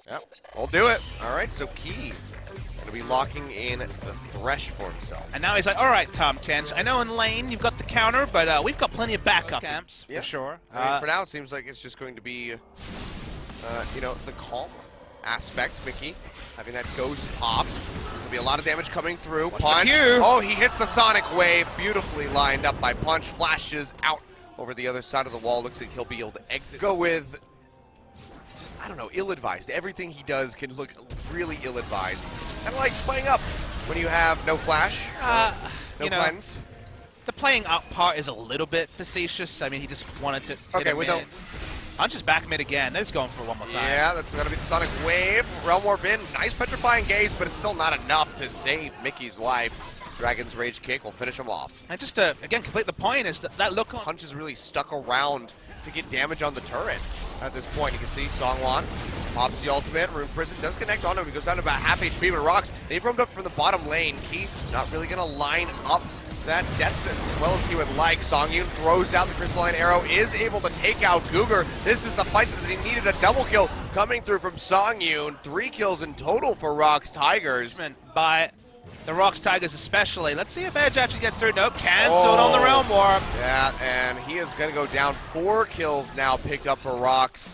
Yep, we'll do it. All right, so Key gonna be locking in the Thresh for himself. And now he's like, all right, Tom Kench, I know in lane you've got the counter, but we've got plenty of backup camps, for sure. I mean, for now, it seems like it's just going to be, you know, the calm aspect. Mickey having that ghost pop. There's gonna be a lot of damage coming through. Punch. Oh, he hits the Sonic Wave. Beautifully lined up by Punch. Flashes out over the other side of the wall. Looks like he'll be able to exit. Go with just, I don't know, ill-advised. Everything he does can look really ill-advised. Kind of like playing up when you have no flash, no cleanse. The playing up part is a little bit facetious. I mean, he just wanted to hit him mid. Punch is back mid again. They're just going for it one more time. Yeah, that's going to be the Sonic Wave. Realm Warp in. Nice Petrifying Gaze, but it's still not enough to save Mickey's life. Dragon's Rage Kick will finish him off. And just to, again, complete the point is that look on... Punch is really stuck around to get damage on the turret. At this point, you can see Seonghwan pops the ultimate. Rune Prison does connect on him. He goes down to about half HP, but ROX, they've roamed up from the bottom lane. Key not really going to line up that Death Sense as well as he would like. Sangyoon throws out the Crystalline Arrow, is able to take out GuGer. This is the fight that he needed. A double kill coming through from Sangyoon. 3 kills in total for ROX Tigers. By the ROX Tigers especially. Let's see if Edge actually gets through. Nope, canceled on the Realm Warp. Yeah, and he is going to go down. 4 kills now picked up for ROX.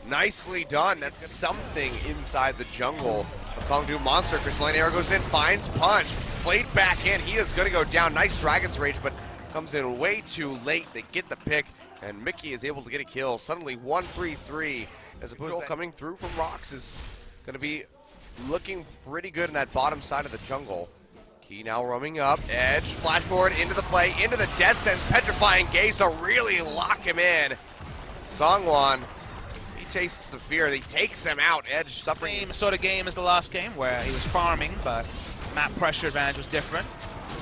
Nicely done. That's something inside the jungle. The Kongdoo monster. Crystalline Arrow goes in, finds Punch. Played back in. He is going to go down. Nice Dragon's Rage, but comes in way too late. They get the pick, and Mickey is able to get a kill. Suddenly 1-3-3 as opposed to coming through from ROX is going to be looking pretty good in that bottom side of the jungle. Key now roaming up. Edge, flash forward into the play, into the Death Sense. Petrifying Gaze to really lock him in. Seonghwan, he tastes the fear. He takes him out. Edge suffering. Same sort of game as the last game where he was farming, but map pressure advantage was different.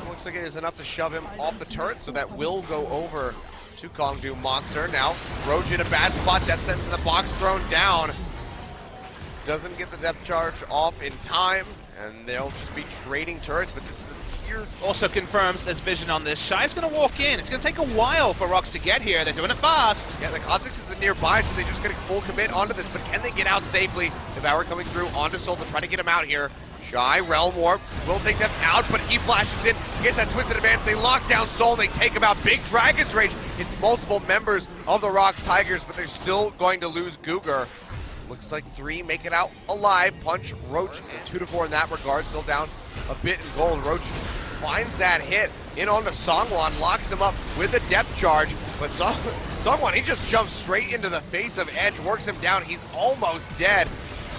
It looks like it is enough to shove him off the turret, so that will go over to Kongdoo Monster. Now, Roach in a bad spot. Death Sense in the box thrown down. Doesn't get the depth charge off in time, and they'll just be trading turrets, but this is a tier 2. Also confirms there's vision on this. Shy's going to walk in. It's going to take a while for ROX to get here. They're doing it fast. Yeah, the Kha'Zix isn't nearby, so they're just getting full commit onto this, but can they get out safely? Devour coming through onto Ssol to try to get him out here. Shy, Realm Warp, will take them out, but he flashes in, gets that Twisted Advance, they lock down Ssol, they take him out. Big Dragon's Rage. It's multiple members of the ROX Tigers, but they're still going to lose GuGer. Looks like 3 make it out alive. Punch, Roach, so 2-4 in that regard. Still down a bit in gold. Roach finds that hit in onto Seonghwan, locks him up with a depth charge. But Seonghwan, he just jumps straight into the face of Edge, works him down. He's almost dead.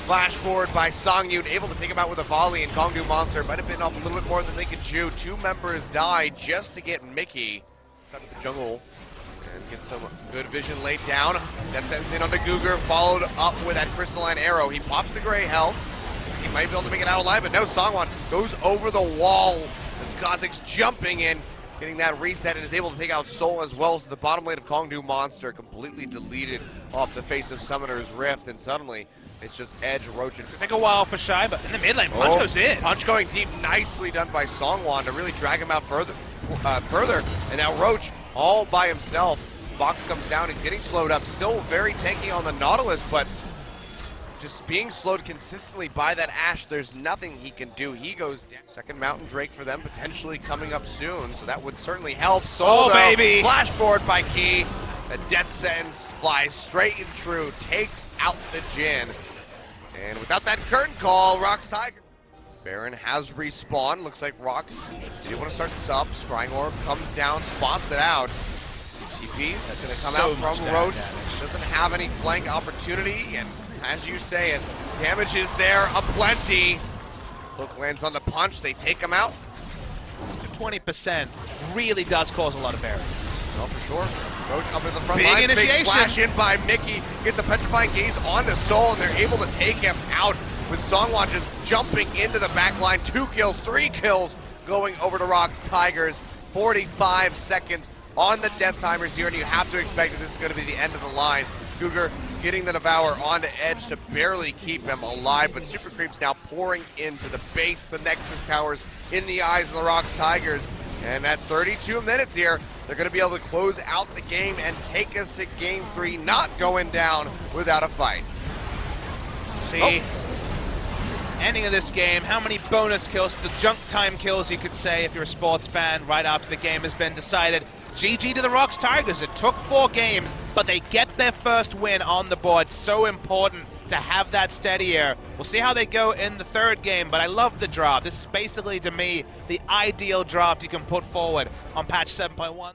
Flash forward by Sangyoon, able to take him out with a volley, and Kongdoo Monster might have bitten off a little bit more than they could chew. 2 members die just to get Mickey out of the jungle. And get some good vision laid down. That sends in onto GuGer, followed up with that Crystalline Arrow. He pops the gray health. He might be able to make it out alive, but no, Seonghwan goes over the wall as Kha'Zix jumping in, getting that reset, and is able to take out Ssol as well. So the bottom lane of Kongdoo Monster completely deleted off the face of Summoner's Rift, and suddenly it's just Edge, Roach, and... Take a while for Shy, but in the mid lane, Punch goes in. Punch going deep, nicely done by Seonghwan to really drag him out further. And now Roach all by himself. Box comes down, he's getting slowed up, still very tanky on the Nautilus, but just being slowed consistently by that Ashe, there's nothing he can do. He goes down. Second Mountain Drake for them, potentially coming up soon, so that would certainly help. Oh, baby! Flash forward by Key. A Death Sentence flies straight and true, takes out the Jhin. And without that curtain call, ROX Tiger. Baron has respawned. Looks like ROX did want to start this up. Scrying Orb comes down, spots it out. TP, that's going to come out from Roach. Doesn't have any flank opportunity, and as you say it, damage is there aplenty. Hook lands on the Punch, they take him out. 20% really does cause a lot of barriers. Oh, for sure. Roach up in the front big line. initiation. Big flash in by Mickey. Gets a Petrifying Gaze onto Ssol, and they're able to take him out with Seonghwan just jumping into the back line. 2 kills, 3 kills going over to ROX Tigers. 45 seconds on the death timers here, and you have to expect that this is going to be the end of the line. GuGer getting the Devour onto Edge to barely keep him alive, but Super Creep's now pouring into the base, the Nexus Towers in the eyes of the ROX Tigers. And at 32 minutes here, they're going to be able to close out the game and take us to Game 3, not going down without a fight. See, ending of this game, how many bonus kills, the junk time kills you could say if you're a sports fan right after the game has been decided. GG to the ROX Tigers. It took 4 games, but they get their first win on the board. So important to have that steady air. We'll see how they go in the 3rd game, but I love the draft. This is basically, to me, the ideal draft you can put forward on patch 7.1.